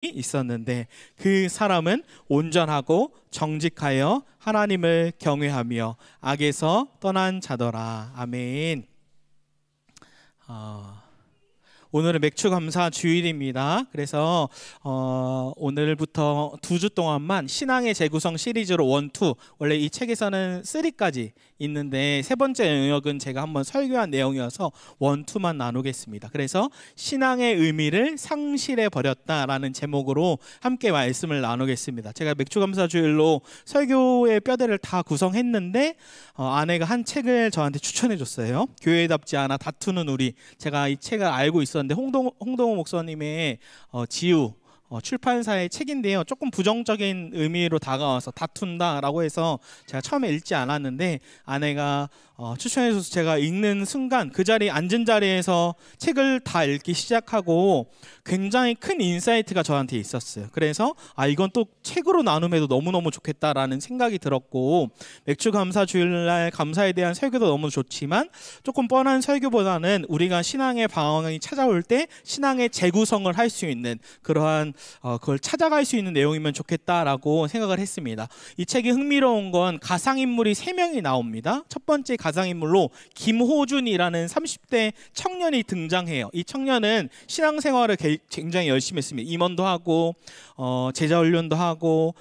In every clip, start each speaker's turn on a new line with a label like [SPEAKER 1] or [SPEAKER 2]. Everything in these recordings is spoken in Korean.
[SPEAKER 1] 있었는데 그 사람은 온전하고 정직하여 하나님을 경외하며 악에서 떠난 자더라. 아멘. 오늘은 맥주감사 주일입니다. 그래서 오늘부터 2주 동안만 신앙의 재구성 시리즈로 1, 2, 원래 이 책에서는 3까지 있는데 세 번째 영역은 제가 한번 설교한 내용이어서 1, 2만 나누겠습니다. 그래서 신앙의 의미를 상실해 버렸다라는 제목으로 함께 말씀을 나누겠습니다. 제가 맥주감사 주일로 설교의 뼈대를 다 구성했는데 아내가 한 책을 저한테 추천해 줬어요. 교회답지 않아 다투는 우리. 제가 이 책을 알고 있었는데 홍동호 목사님의 지우 출판사의 책인데요. 조금 부정적인 의미로 다가와서 다툰다라고 해서 제가 처음에 읽지 않았는데 아내가 추천해줘서 제가 읽는 순간 그 자리에 앉은 자리에서 책을 다 읽기 시작하고 굉장히 큰 인사이트가 저한테 있었어요. 그래서 이건 또 책으로 나눔해도 너무너무 좋겠다라는 생각이 들었고 맥주 감사 주일날 감사에 대한 설교도 너무 좋지만 조금 뻔한 설교보다는 우리가 신앙의 방황이 찾아올 때 신앙의 재구성을 할 수 있는 그러한 그걸 찾아갈 수 있는 내용이면 좋겠다라고 생각을 했습니다. 이 책이 흥미로운 건 가상인물이 3명이 나옵니다. 첫 번째 가상인물로 김호준이라는 30대 청년이 등장해요. 이 청년은 신앙생활을 굉장히 열심히 했습니다. 임원도 하고 제자훈련도 하고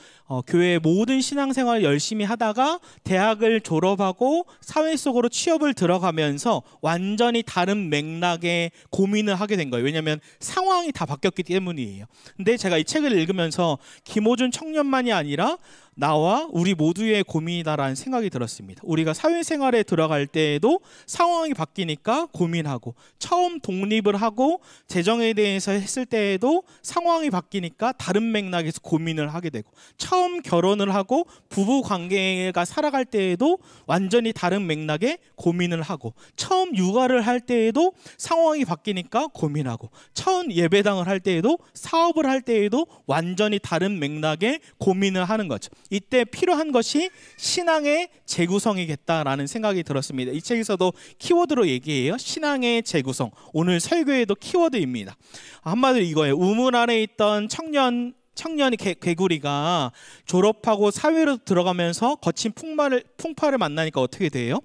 [SPEAKER 1] 교회의 모든 신앙생활을 열심히 하다가 대학을 졸업하고 사회 속으로 취업을 들어가면서 완전히 다른 맥락의 고민을 하게 된 거예요. 왜냐하면 상황이 다 바뀌었기 때문이에요. 근데 제가 이 책을 읽으면서 김호준 청년만이 아니라 나와 우리 모두의 고민이다라는 생각이 들었습니다. 우리가 사회생활에 들어갈 때에도 상황이 바뀌니까 고민하고 처음 독립을 하고 재정에 대해서 했을 때에도 상황이 바뀌니까 다른 맥락에서 고민을 하게 되고 처음 결혼을 하고 부부관계가 살아갈 때에도 완전히 다른 맥락의 고민을 하고 처음 육아를 할 때에도 상황이 바뀌니까 고민하고 처음 예배당을 할 때에도 사업을 할 때에도 완전히 다른 맥락의 고민을 하는 거죠. 이때 필요한 것이 신앙의 재구성이겠다라는 생각이 들었습니다. 이 책에서도 키워드로 얘기해요. 신앙의 재구성. 오늘 설교에도 키워드입니다. 한마디로 이거예요. 우물 안에 있던 청년이 개구리가 졸업하고 사회로 들어가면서 거친 풍파를 만나니까 어떻게 돼요?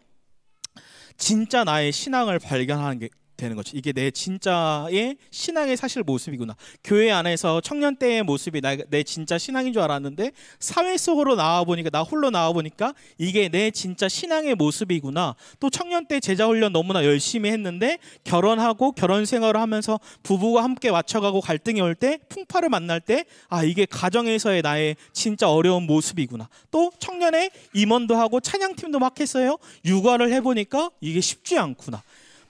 [SPEAKER 1] 진짜 나의 신앙을 발견하는 게 되는 거죠. 이게 내 진짜의 신앙의 사실 모습이구나. 교회 안에서 청년 때의 모습이 내 진짜 신앙인 줄 알았는데 사회 속으로 나와보니까 나 홀로 나와보니까 이게 내 진짜 신앙의 모습이구나. 또 청년 때 제자훈련 너무나 열심히 했는데 결혼하고 결혼 생활을 하면서 부부와 함께 맞춰가고 갈등이 올 때 풍파를 만날 때 이게 가정에서의 나의 진짜 어려운 모습이구나. 또 청년에 임원도 하고 찬양팀도 막 했어요. 육아를 해보니까 이게 쉽지 않구나.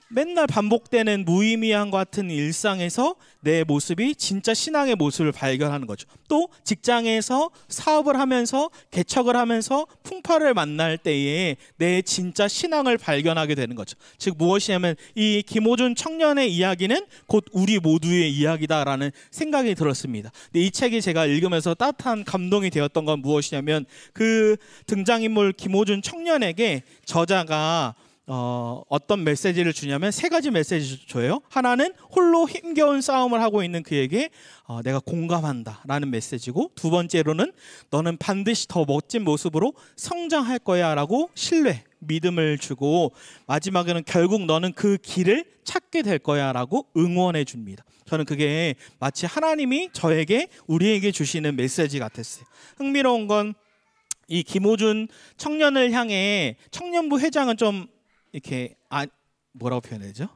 [SPEAKER 1] 맨날 반복되는 무의미한 것 같은 일상에서 내 모습이 진짜 신앙의 모습을 발견하는 거죠. 또 직장에서 사업을 하면서 개척을 하면서 풍파를 만날 때에 내 진짜 신앙을 발견하게 되는 거죠. 즉 무엇이냐면 이 김호준 청년의 이야기는 곧 우리 모두의 이야기다라는 생각이 들었습니다. 근데 이 책이 제가 읽으면서 따뜻한 감동이 되었던 건 무엇이냐면 그 등장인물 김호준 청년에게 저자가 어떤 메시지를 주냐면 3가지 메시지를 줘요. 하나는 홀로 힘겨운 싸움을 하고 있는 그에게 내가 공감한다 라는 메시지고, 두 번째로는 너는 반드시 더 멋진 모습으로 성장할 거야 라고 신뢰, 믿음을 주고, 마지막에는 결국 너는 그 길을 찾게 될 거야 라고 응원해 줍니다. 저는 그게 마치 하나님이 저에게 우리에게 주시는 메시지 같았어요. 흥미로운 건 이 김호준 청년을 향해 청년부 회장은 좀 이렇게 뭐라고 표현해야죠?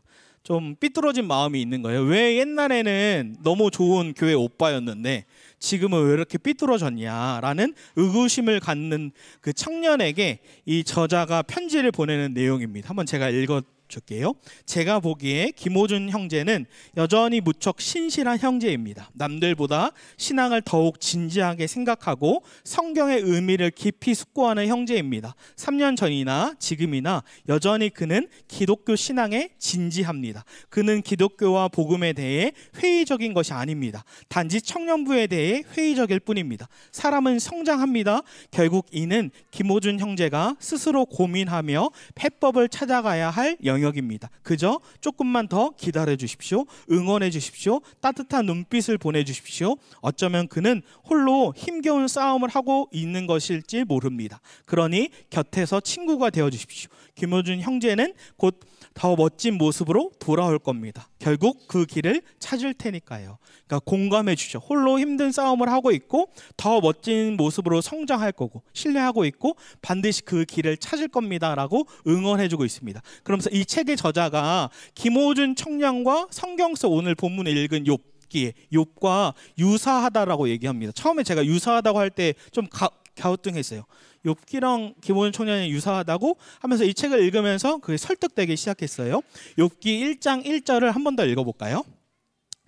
[SPEAKER 1] 좀 삐뚤어진 마음이 있는 거예요. 왜 옛날에는 너무 좋은 교회 오빠였는데 지금은 왜 이렇게 삐뚤어졌냐라는 의구심을 갖는 그 청년에게 이 저자가 편지를 보내는 내용입니다. 한번 제가 읽어줄게요. 제가 보기에 김호준 형제는 여전히 무척 신실한 형제입니다. 남들보다 신앙을 더욱 진지하게 생각하고 성경의 의미를 깊이 숙고하는 형제입니다. 3년 전이나 지금이나 여전히 그는 기독교 신앙에 진지합니다. 그는 기독교와 복음에 대해 회의적인 것이 아닙니다. 단지 청년부에 대해 회의적일 뿐입니다. 사람은 성장합니다. 결국 이는 김호준 형제가 스스로 고민하며 해법을 찾아가야 할 영역 영역입니다. 그저 조금만 더 기다려 주십시오. 응원해 주십시오. 따뜻한 눈빛을 보내주십시오. 어쩌면 그는 홀로 힘겨운 싸움을 하고 있는 것일지 모릅니다. 그러니 곁에서 친구가 되어 주십시오. 김호준 형제는 곧 더 멋진 모습으로 돌아올 겁니다. 결국 그 길을 찾을 테니까요. 그러니까 공감해 주죠. 홀로 힘든 싸움을 하고 있고 더 멋진 모습으로 성장할 거고 신뢰하고 있고 반드시 그 길을 찾을 겁니다 라고 응원해 주고 있습니다. 그러면서 이 책의 저자가 김호준 청년과 성경 속 오늘 본문에 읽은 욥과 유사하다라고 얘기합니다. 처음에 제가 유사하다고 할 때 좀 갸우뚱했어요. 욥기랑 김호준 청년이 유사하다고 하면서 이 책을 읽으면서 그게 설득되기 시작했어요. 욥기 1장 1절을 한 번 더 읽어볼까요?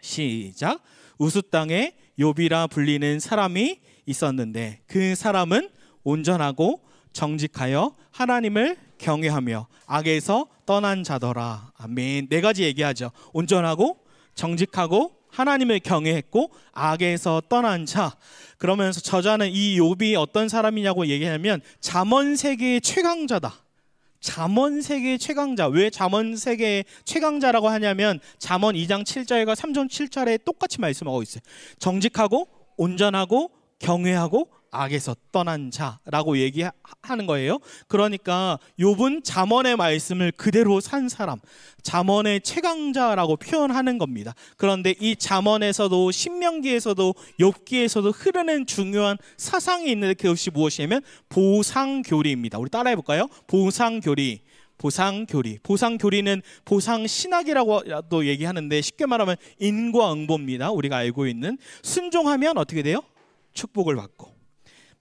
[SPEAKER 1] 시작. 우스 땅에 욥이라 불리는 사람이 있었는데 그 사람은 온전하고 정직하여 하나님을 경외하며 악에서 떠난 자더라. 아멘. 네 가지 얘기하죠. 온전하고 정직하고 하나님을 경외했고 악에서 떠난 자. 그러면서 저자는 이 욥이 어떤 사람이냐고 얘기하면 잠언 세계의 최강자다. 잠언 세계의 최강자. 왜 잠언 세계의 최강자라고 하냐면 잠언 2장 7절과 3장 7절에 똑같이 말씀하고 있어요. 정직하고 온전하고 경외하고 악에서 떠난 자라고 얘기하는 거예요. 그러니까 욥은 잠언의 말씀을 그대로 산 사람, 잠언의 최강자라고 표현하는 겁니다. 그런데 이 잠언에서도 신명기에서도 욥기에서도 흐르는 중요한 사상이 있는데 그것이 무엇이냐면 보상교리입니다. 우리 따라해 볼까요? 보상교리. 보상교리는 보상신학이라고도 얘기하는데 쉽게 말하면 인과응보입니다. 우리가 알고 있는 순종하면 어떻게 돼요? 축복을 받고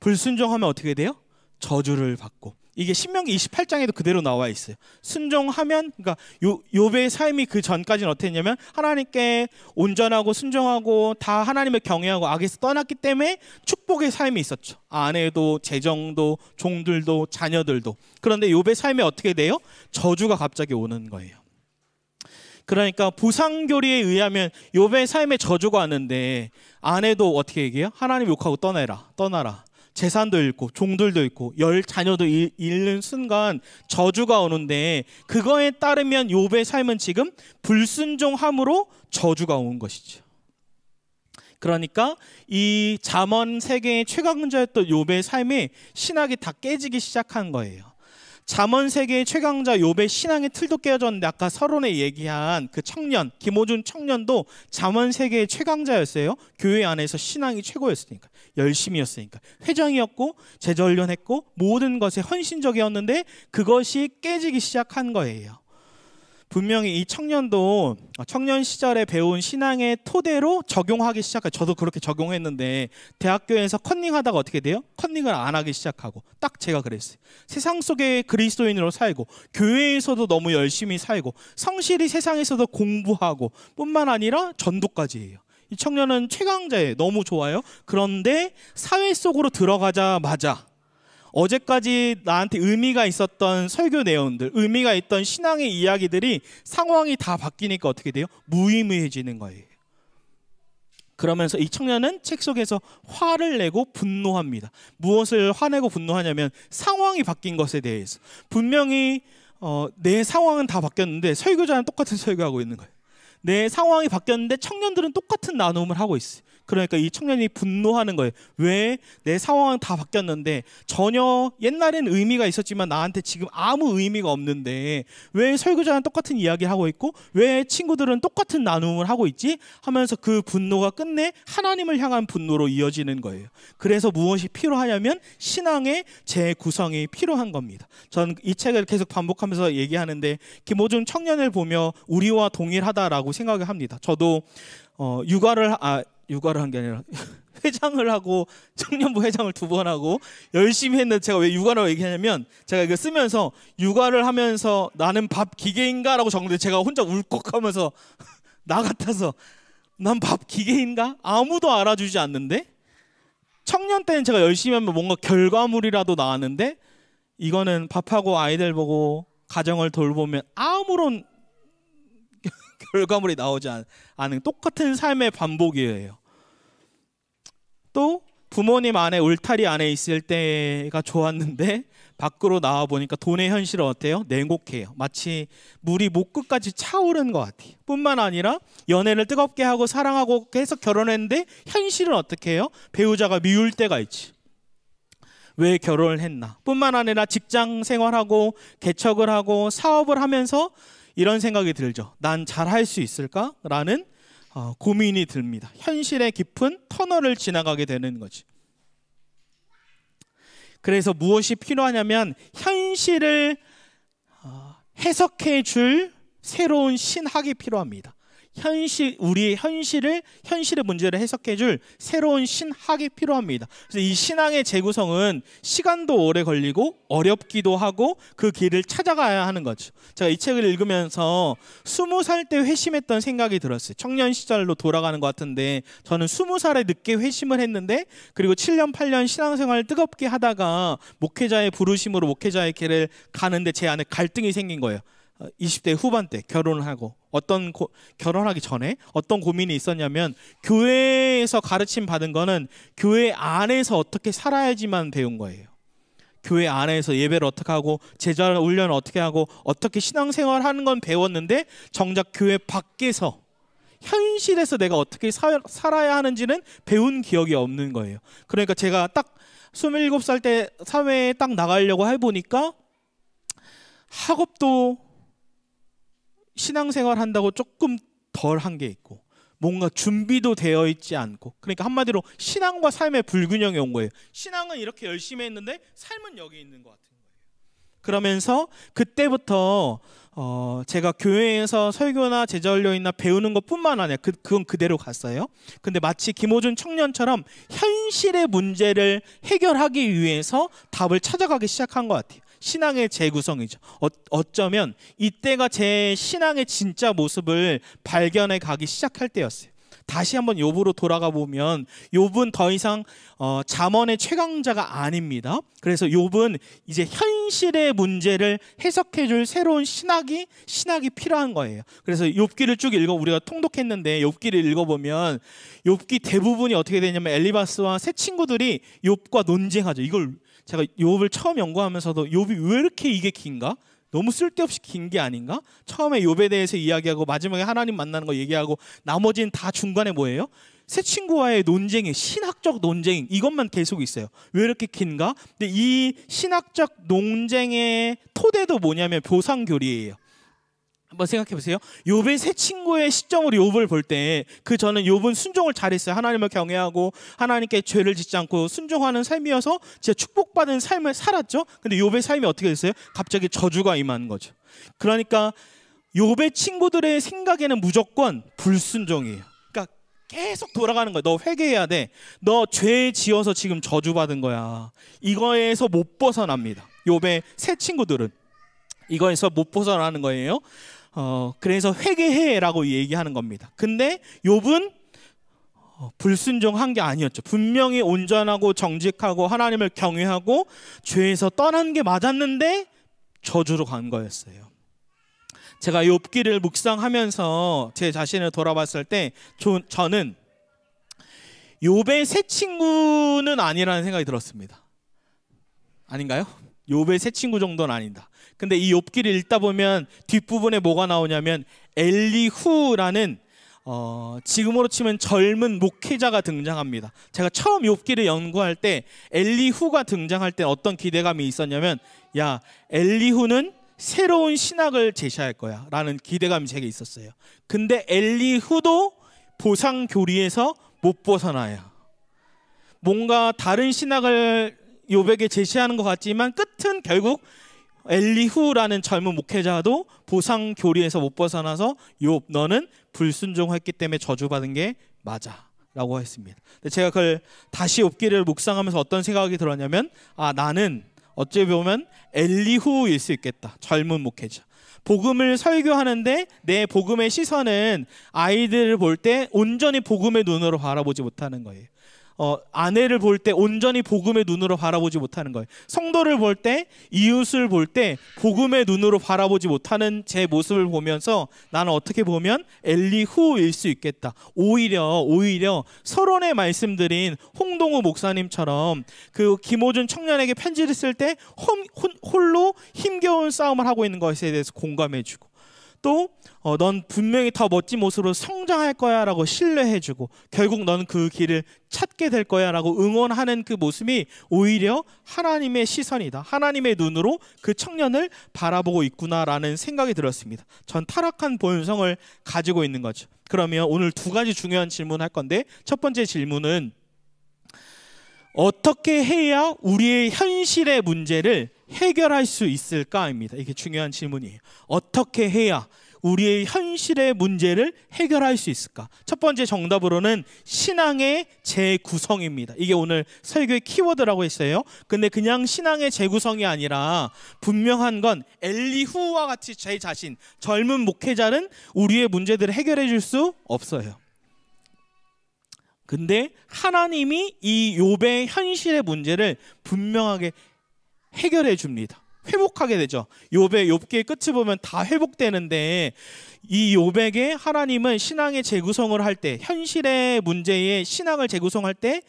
[SPEAKER 1] 불순종하면 어떻게 돼요? 저주를 받고. 이게 신명기 28장에도 그대로 나와 있어요. 순종하면 그러니까 욥의 삶이 그 전까지는 어떻게 했냐면 하나님께 온전하고 순종하고 다 하나님을 경외하고 악에서 떠났기 때문에 축복의 삶이 있었죠. 아내도 재정도 종들도 자녀들도. 그런데 욥의 삶이 어떻게 돼요? 저주가 갑자기 오는 거예요. 그러니까 보상교리에 의하면 욥의 삶에 저주가 왔는데 아내도 어떻게 얘기해요? 하나님 욕하고 떠나라. 재산도 잃고 종들도 잃고 자녀도 잃는 순간 저주가 오는데 그거에 따르면 욥의 삶은 지금 불순종함으로 저주가 온 것이죠. 그러니까 이 잠언 세계의 최강자였던 욥의 삶에 신학이 다 깨지기 시작한 거예요. 잠언 세계의 최강자 욥의 신앙의 틀도 깨어졌는데 아까 서론에 얘기한 그 청년 김호준 청년도 잠언 세계의 최강자였어요. 교회 안에서 신앙이 최고였으니까 열심이었으니까 회장이었고 제자훈련했고 모든 것에 헌신적이었는데 그것이 깨지기 시작한 거예요. 분명히 이 청년도 청년 시절에 배운 신앙의 토대로 적용하기 시작해요. 저도 그렇게 적용했는데 대학교에서 컨닝하다가 어떻게 돼요? 컨닝을 안 하기 시작하고 딱 제가 그랬어요. 세상 속에 그리스도인으로 살고 교회에서도 너무 열심히 살고 성실히 세상에서도 공부하고 뿐만 아니라 전도까지 해요. 이 청년은 최강자예요. 너무 좋아요. 그런데 사회 속으로 들어가자마자 어제까지 나한테 의미가 있었던 설교 내용들, 의미가 있던 신앙의 이야기들이 상황이 다 바뀌니까 어떻게 돼요? 무의미해지는 거예요. 그러면서 이 청년은 책 속에서 화를 내고 분노합니다. 무엇을 화내고 분노하냐면 상황이 바뀐 것에 대해서. 분명히 내 상황은 다 바뀌었는데 설교자는 똑같은 설교하고 있는 거예요. 내 상황이 바뀌었는데 청년들은 똑같은 나눔을 하고 있어요. 그러니까 이 청년이 분노하는 거예요. 왜? 내 상황은 다 바뀌었는데 전혀 옛날에는 의미가 있었지만 나한테 지금 아무 의미가 없는데 왜 설교자는 똑같은 이야기를 하고 있고 왜 친구들은 똑같은 나눔을 하고 있지? 하면서 그 분노가 끝내 하나님을 향한 분노로 이어지는 거예요. 그래서 무엇이 필요하냐면 신앙의 재구성이 필요한 겁니다. 저는 이 책을 계속 반복하면서 얘기하는데 김호준 청년을 보며 우리와 동일하다라고 생각을 합니다. 저도 육아를 한 게 아니라 회장을 하고 청년부 회장을 2번 하고 열심히 했는데 제가 왜 육아라고 얘기하냐면 제가 이거 쓰면서 육아를 하면서 나는 밥 기계인가? 라고 적는데 제가 혼자 울컥하면서 나 같아서 난 밥 기계인가? 아무도 알아주지 않는데 청년 때는 제가 열심히 하면 뭔가 결과물이라도 나왔는데 이거는 밥하고 아이들 보고 가정을 돌보면 아무런 결과물이 나오지 않은 똑같은 삶의 반복이에요. 또 부모님 안에 울타리 안에 있을 때가 좋았는데 밖으로 나와 보니까 돈의 현실은 어때요? 냉혹해요. 마치 물이 목 끝까지 차오르는 것 같아요. 뿐만 아니라 연애를 뜨겁게 하고 사랑하고 해서 결혼했는데 현실은 어떻게 해요? 배우자가 미울 때가 있지. 왜 결혼을 했나? 뿐만 아니라 직장 생활하고 개척을 하고 사업을 하면서 이런 생각이 들죠. 난 잘할 수 있을까? 라는 고민이 듭니다. 현실의 깊은 터널을 지나가게 되는 거지. 그래서 무엇이 필요하냐면 현실을 해석해 줄 새로운 신학이 필요합니다. 우리의 현실의 문제를 해석해 줄 새로운 신학이 필요합니다. 그래서 이 신앙의 재구성은 시간도 오래 걸리고 어렵기도 하고 그 길을 찾아가야 하는 거죠. 제가 이 책을 읽으면서 20살 때 회심했던 생각이 들었어요. 청년 시절로 돌아가는 것 같은데 저는 20살에 늦게 회심을 했는데 그리고 7년 8년 신앙생활을 뜨겁게 하다가 목회자의 부르심으로 목회자의 길을 가는데 제 안에 갈등이 생긴 거예요. 20대 후반 때 결혼을 하고 결혼하기 전에 어떤 고민이 있었냐면 교회에서 가르침 받은 거는 교회 안에서 어떻게 살아야지만 배운 거예요. 교회 안에서 예배를 어떻게 하고 제자 훈련을 어떻게 하고 어떻게 신앙생활 하는 건 배웠는데 정작 교회 밖에서 현실에서 내가 어떻게 살아야 하는지는 배운 기억이 없는 거예요. 그러니까 제가 딱 27살 때 사회에 딱 나가려고 해보니까 학업도 신앙생활 한다고 조금 덜 한 게 있고 뭔가 준비도 되어 있지 않고 그러니까 한마디로 신앙과 삶의 불균형이 온 거예요. 신앙은 이렇게 열심히 했는데 삶은 여기 있는 것 같은 거예요. 그러면서 그때부터 제가 교회에서 설교나 제자훈련이나 배우는 것뿐만 아니라 그건 그대로 갔어요. 근데 마치 김호준 청년처럼 현실의 문제를 해결하기 위해서 답을 찾아가기 시작한 것 같아요. 신앙의 재구성이죠. 어쩌면 이때가 제 신앙의 진짜 모습을 발견해 가기 시작할 때였어요. 다시 한번 욥으로 돌아가 보면 욥은 더 이상 잠언의 최강자가 아닙니다. 그래서 욥은 이제 현실의 문제를 해석해 줄 새로운 신학이 필요한 거예요. 그래서 욥기를 쭉 우리가 통독했는데 욥기를 읽어보면 욥기 대부분이 어떻게 되냐면 엘리바스와 새 친구들이 욥과 논쟁하죠. 이걸 제가 욥을 처음 연구하면서도 욥이 왜 이렇게 이게 긴가? 너무 쓸데없이 긴 게 아닌가? 처음에 욥에 대해서 이야기하고 마지막에 하나님 만나는 거 얘기하고 나머지는 다 중간에 뭐예요? 새 친구와의 논쟁이 신학적 논쟁 이것만 계속 있어요. 왜 이렇게 긴가? 근데 이 신학적 논쟁의 토대도 뭐냐면 보상교리예요. 한번 생각해 보세요. 욥의 새 친구의 시점으로 욥을 볼 때 저는 욥은 순종을 잘했어요. 하나님을 경외하고 하나님께 죄를 짓지 않고 순종하는 삶이어서 진짜 축복받은 삶을 살았죠. 근데 욥의 삶이 어떻게 됐어요? 갑자기 저주가 임하는 거죠. 그러니까 욥의 친구들의 생각에는 무조건 불순종이에요. 그러니까 계속 돌아가는 거야. 너 회개해야 돼. 너 죄 지어서 지금 저주받은 거야. 이거에서 못 벗어납니다. 욥의 새 친구들은 이거에서 못 벗어나는 거예요. 그래서 회개해라고 얘기하는 겁니다. 근데 욥은 불순종한 게 아니었죠. 분명히 온전하고 정직하고 하나님을 경외하고 죄에서 떠난 게 맞았는데 저주로 간 거였어요. 제가 욥기를 묵상하면서 제 자신을 돌아봤을 때 저는 욥의 새 친구는 아니라는 생각이 들었습니다. 아닌가요? 욥의 새 친구 정도는 아니다. 근데 이 욥기를 읽다 보면 뒷부분에 뭐가 나오냐면 엘리후라는 지금으로 치면 젊은 목회자가 등장합니다. 제가 처음 욥기를 연구할 때 엘리후가 등장할 때 어떤 기대감이 있었냐면 야 엘리후는 새로운 신학을 제시할 거야 라는 기대감이 제게 있었어요. 근데 엘리후도 보상교리에서 못 벗어나요. 뭔가 다른 신학을 욥에게 제시하는 것 같지만 끝은 결국 엘리후라는 젊은 목회자도 보상 교리에서 못 벗어나서 욥 너는 불순종했기 때문에 저주받은 게 맞아 라고 했습니다. 근데 제가 그걸 다시 욥기를 묵상하면서 어떤 생각이 들었냐면 나는 어찌 보면 엘리후일 수 있겠다. 젊은 목회자 복음을 설교하는데 내 복음의 시선은 아이들을 볼 때 온전히 복음의 눈으로 바라보지 못하는 거예요. 아내를 볼 때 온전히 복음의 눈으로 바라보지 못하는 거예요. 성도를 볼 때, 이웃을 볼 때 복음의 눈으로 바라보지 못하는 제 모습을 보면서 나는 어떻게 보면 엘리후일 수 있겠다. 오히려 서론에 말씀드린 홍동우 목사님처럼 그 김호준 청년에게 편지를 쓸 때 홀로 힘겨운 싸움을 하고 있는 것에 대해서 공감해주고, 또 넌 분명히 더 멋진 모습으로 성장할 거야 라고 신뢰해주고, 결국 넌 그 길을 찾게 될 거야 라고 응원하는 그 모습이 오히려 하나님의 시선이다, 하나님의 눈으로 그 청년을 바라보고 있구나라는 생각이 들었습니다. 전 타락한 본성을 가지고 있는 거죠. 그러면 오늘 두 가지 중요한 질문을 할 건데, 첫 번째 질문은 어떻게 해야 우리의 현실의 문제를 해결할 수 있을까입니다. 이게 중요한 질문이에요. 어떻게 해야 우리의 현실의 문제를 해결할 수 있을까? 첫 번째 정답으로는 신앙의 재구성입니다. 이게 오늘 설교의 키워드라고 했어요. 근데 그냥 신앙의 재구성이 아니라 분명한 건 엘리후와 같이 제 자신, 젊은 목회자는 우리의 문제들을 해결해 줄 수 없어요. 근데 하나님이 이 욥의 현실의 문제를 분명하게 해결해 줍니다. 회복하게 되죠. 욥기의 끝을 보면 다 회복되는데, 이 욥에게 하나님은 신앙의 재구성을 할 때, 현실의 문제에 신앙을 재구성할 때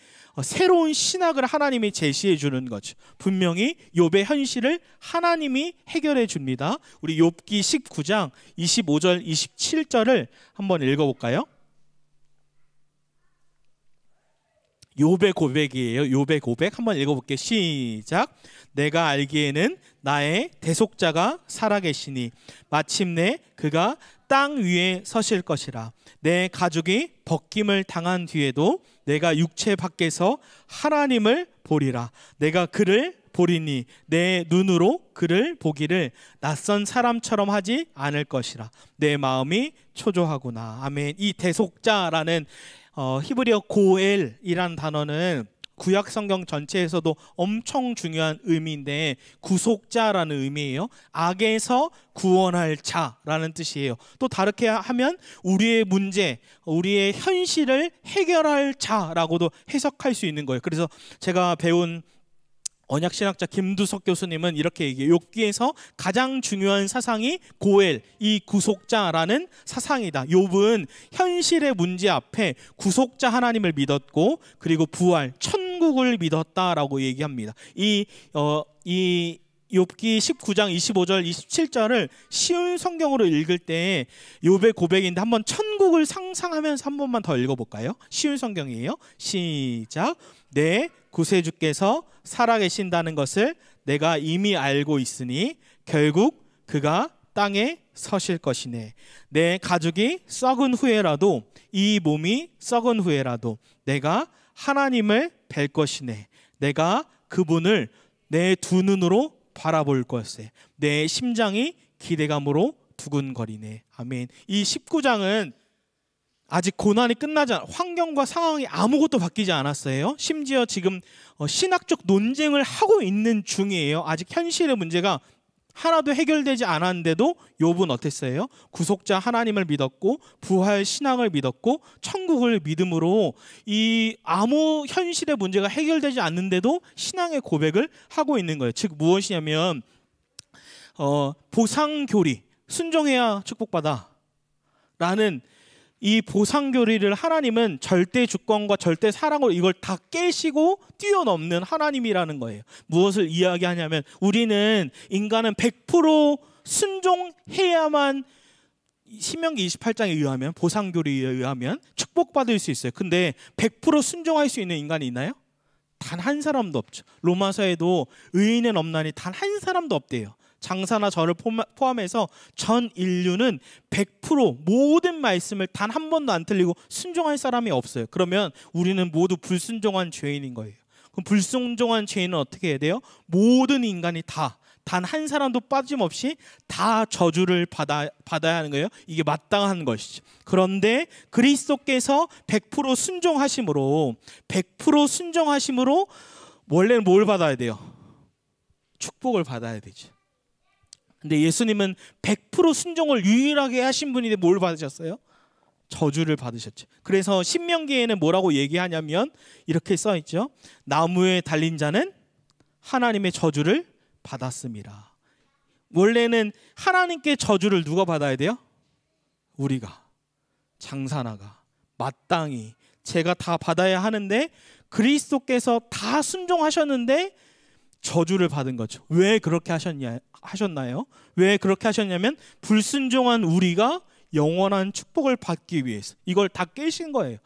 [SPEAKER 1] 새로운 신학을 하나님이 제시해 주는 거죠. 분명히 욥의 현실을 하나님이 해결해 줍니다. 우리 욥기 19장 25절 27절을 한번 읽어볼까요? 욥의 고백이에요. 욥의 고백 한번 읽어볼게요. 시작. 내가 알기에는 나의 대속자가 살아계시니 마침내 그가 땅 위에 서실 것이라. 내 가죽이 벗김을 당한 뒤에도 내가 육체 밖에서 하나님을 보리라. 내가 그를 보리니 내 눈으로 그를 보기를 낯선 사람처럼 하지 않을 것이라. 내 마음이 초조하구나. 아멘. 이 대속자라는 히브리어 고엘이라는 단어는 구약 성경 전체에서도 엄청 중요한 의미인데, 구속자라는 의미예요. 악에서 구원할 자라는 뜻이에요. 또 다르게 하면 우리의 문제, 우리의 현실을 해결할 자라고도 해석할 수 있는 거예요. 그래서 제가 배운 언약신학자 김두석 교수님은 이렇게 얘기해요. 욥기에서 가장 중요한 사상이 고엘, 이 구속자라는 사상이다. 욥은 현실의 문제 앞에 구속자 하나님을 믿었고, 그리고 부활, 천국을 믿었다라고 얘기합니다. 이 욥기 19장 25절 27절을 쉬운 성경으로 읽을 때 욥의 고백인데, 한번 천국을 상상하면서 한 번만 더 읽어볼까요? 쉬운 성경이에요. 시작. 내 구세주께서 살아계신다는 것을 내가 이미 알고 있으니 결국 그가 땅에 서실 것이네. 내 가죽이 썩은 후에라도, 이 몸이 썩은 후에라도 내가 하나님을 뵐 것이네. 내가 그분을 내 두 눈으로 바라볼 것에 내 심장이 기대감으로 두근거리네. 아멘. 이 19장은 아직 고난이 끝나지 않아, 환경과 상황이 아무것도 바뀌지 않았어요. 심지어 지금 신학적 논쟁을 하고 있는 중이에요. 아직 현실의 문제가 하나도 해결되지 않았는데도 욥은 어땠어요? 구속자 하나님을 믿었고, 부활 신앙을 믿었고, 천국을 믿음으로 이 아무 현실의 문제가 해결되지 않는데도 신앙의 고백을 하고 있는 거예요. 즉 무엇이냐면 보상교리, 순종해야 축복받아 라는 이 보상교리를 하나님은 절대 주권과 절대 사랑으로 이걸 다 깨시고 뛰어넘는 하나님이라는 거예요. 무엇을 이야기하냐면, 우리는 인간은 100% 순종해야만, 신명기 28장에 의하면, 보상교리에 의하면 축복받을 수 있어요. 근데 100% 순종할 수 있는 인간이 있나요? 단 한 사람도 없죠. 로마서에도 의인은 없나니 단 한 사람도 없대요. 장사나 저를 포함해서 전 인류는 100% 모든 말씀을 단 한 번도 안 틀리고 순종할 사람이 없어요. 그러면 우리는 모두 불순종한 죄인인 거예요. 그럼 불순종한 죄인은 어떻게 해야 돼요? 모든 인간이 다, 단 한 사람도 빠짐없이 다 저주를 받아야 하는 거예요. 이게 마땅한 것이죠. 그런데 그리스도께서 100% 순종하심으로, 100% 순종하심으로 원래는 뭘 받아야 돼요? 축복을 받아야 되죠. 근데 예수님은 100% 순종을 유일하게 하신 분인데 뭘 받으셨어요? 저주를 받으셨죠. 그래서 신명기에는 뭐라고 얘기하냐면 이렇게 써 있죠. 나무에 달린 자는 하나님의 저주를 받았습니다. 원래는 하나님께 저주를 누가 받아야 돼요? 우리가 장사나가 마땅히 제가 다 받아야 하는데 그리스도께서 다 순종하셨는데 저주를 받은 거죠. 왜 그렇게 하셨나요? 왜 그렇게 하셨냐면 불순종한 우리가 영원한 축복을 받기 위해서 이걸 다 깨신 거예요.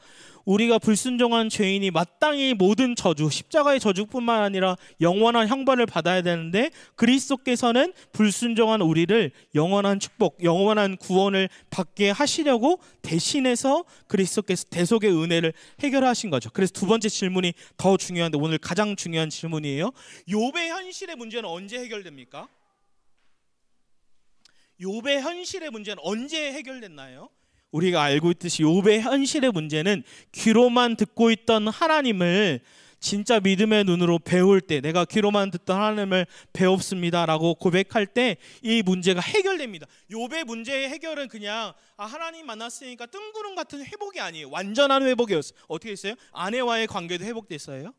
[SPEAKER 1] 우리가 불순종한 죄인이 마땅히 모든 저주, 십자가의 저주뿐만 아니라 영원한 형벌을 받아야 되는데 그리스도께서는 불순종한 우리를 영원한 축복, 영원한 구원을 받게 하시려고 대신해서 그리스도께서 대속의 은혜를 해결하신 거죠. 그래서 두 번째 질문이 더 중요한데 오늘 가장 중요한 질문이에요. 욥의 현실의 문제는 언제 해결됩니까? 욥의 현실의 문제는 언제 해결됐나요? 우리가 알고 있듯이 욥의 현실의 문제는 귀로만 듣고 있던 하나님을 진짜 믿음의 눈으로 배울 때, 내가 귀로만 듣던 하나님을 배웠습니다라고 고백할 때 이 문제가 해결됩니다. 욥의 문제의 해결은 그냥 하나님 만났으니까 뜬구름 같은 회복이 아니에요. 완전한 회복이었어요. 어떻게 했어요? 아내와의 관계도 회복됐어요.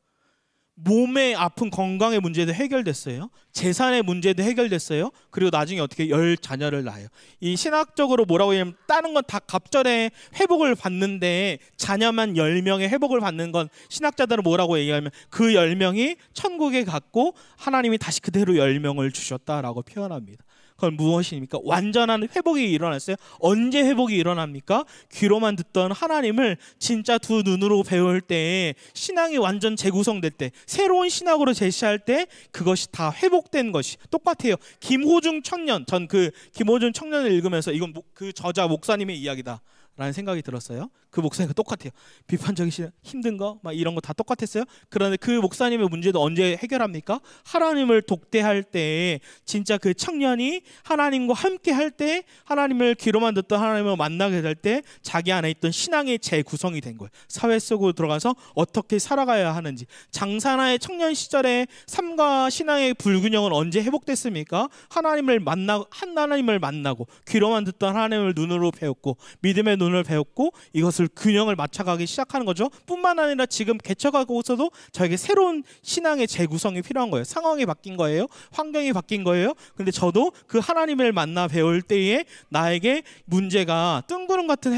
[SPEAKER 1] 몸의 아픈 건강의 문제도 해결됐어요. 재산의 문제도 해결됐어요. 그리고 나중에 어떻게 10자녀를 낳아요. 이 신학적으로 뭐라고 하냐면 다른 건 다 갑절에 회복을 받는데 자녀만 10명의 회복을 받는 건 신학자들은 뭐라고 얘기하면 그 10명이 천국에 갔고 하나님이 다시 그대로 10명을 주셨다라고 표현합니다. 그건 무엇입니까? 완전한 회복이 일어났어요. 언제 회복이 일어납니까? 귀로만 듣던 하나님을 진짜 두 눈으로 배울 때, 신앙이 완전 재구성될 때, 새로운 신학으로 제시할 때 그것이 다 회복된 것이 똑같아요. 김호중 청년, 전 그 김호중 청년을 읽으면서 이건 그 저자 목사님의 이야기다 라는 생각이 들었어요. 그 목사님과 똑같아요. 비판적이시 힘든 거 막 이런 거 다 똑같았어요. 그런데 그 목사님의 문제도 언제 해결합니까? 하나님을 독대할 때 진짜 그 청년이 하나님과 함께 할 때, 하나님을 귀로만 듣던 하나님을 만나게 될 때 자기 안에 있던 신앙의 재구성이 된 거예요. 사회 속으로 들어가서 어떻게 살아가야 하는지. 장사나의 청년 시절의 삶과 신앙의 불균형은 언제 회복됐습니까? 하나님을 만나고 귀로만 듣던 하나님을 눈으로 배웠고 믿음의 눈을 배웠고 이것을 균형을 맞춰가기 시작하는 거죠. 뿐만 아니라 지금 개척하고서도 저에게 새로운 신앙의 재구성이 필요한 거예요. 상황이 바뀐 거예요. 환경이 바뀐 거예요. 근데 저도 그 하나님을 만나 배울 때에 나에게 문제가 뜬구름 같은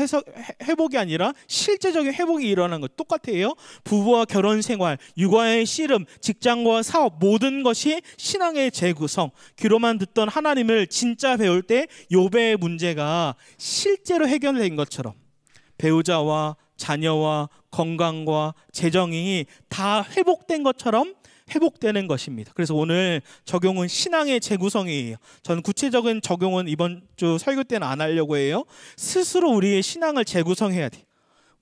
[SPEAKER 1] 회복이 아니라 실제적인 회복이 일어나는 것 똑같아요. 부부와 결혼 생활, 육아의 씨름, 직장과 사업 모든 것이 신앙의 재구성. 귀로만 듣던 하나님을 진짜 배울 때 욥의 문제가 실제로 해결된 것처럼 배우자와 자녀와 건강과 재정이 다 회복된 것처럼 회복되는 것입니다. 그래서 오늘 적용은 신앙의 재구성이에요. 저는 구체적인 적용은 이번 주 설교 때는 안 하려고 해요. 스스로 우리의 신앙을 재구성해야 돼요.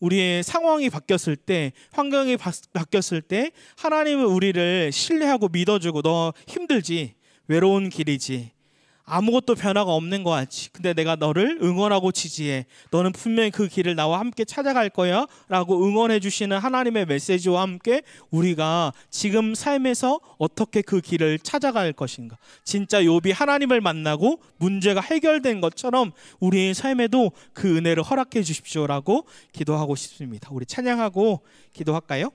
[SPEAKER 1] 우리의 상황이 바뀌었을 때, 환경이 바뀌었을 때 하나님은 우리를 신뢰하고 믿어주고 너 힘들지, 외로운 길이지, 아무것도 변화가 없는 것 같지. 근데 내가 너를 응원하고 지지해. 너는 분명히 그 길을 나와 함께 찾아갈 거야 라고 응원해 주시는 하나님의 메시지와 함께 우리가 지금 삶에서 어떻게 그 길을 찾아갈 것인가. 진짜 욥이 하나님을 만나고 문제가 해결된 것처럼 우리의 삶에도 그 은혜를 허락해 주십시오라고 기도하고 싶습니다. 우리 찬양하고 기도할까요?